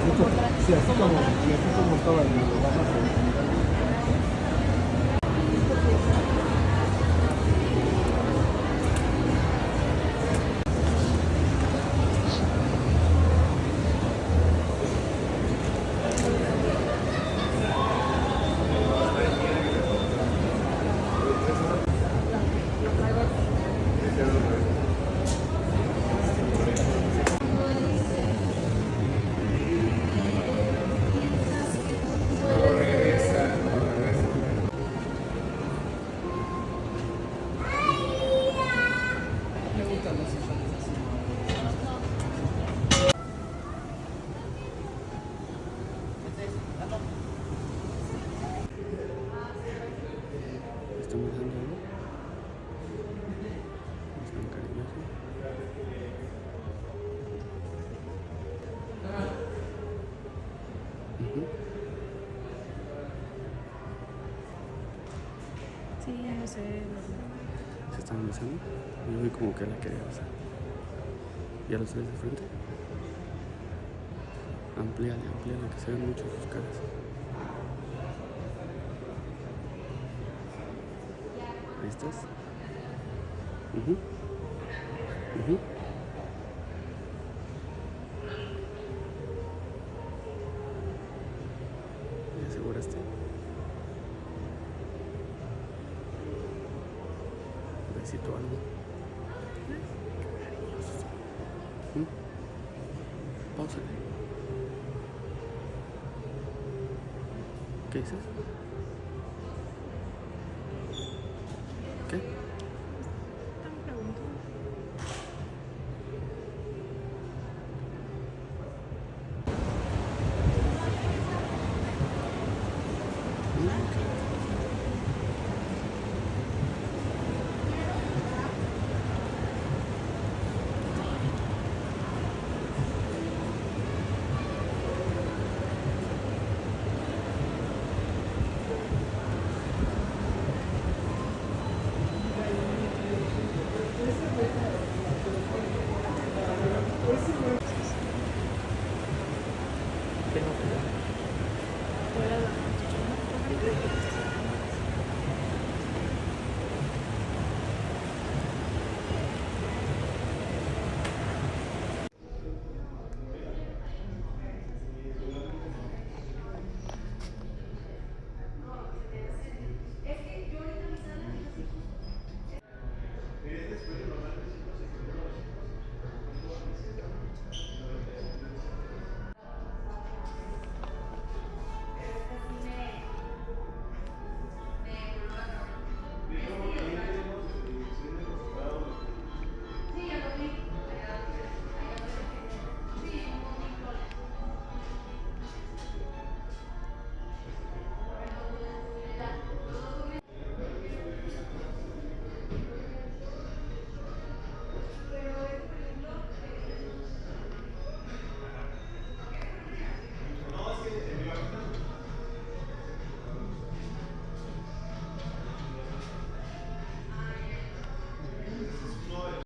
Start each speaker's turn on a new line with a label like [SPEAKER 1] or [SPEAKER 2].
[SPEAKER 1] Sí, así como todo el mundo. Estamos dando algo. Están cariñosos.
[SPEAKER 2] Sí, no sé.
[SPEAKER 1] Se están besando. Yo vi como que la quería besar. ¿Ya los ves de frente? Amplíale, que se ven mucho sus caras. Ahí estás. ¿Ya aseguraste? Besito o algo. Páusale. ¿Qué dices? ¿Qué?
[SPEAKER 2] Están preguntando.
[SPEAKER 3] Esse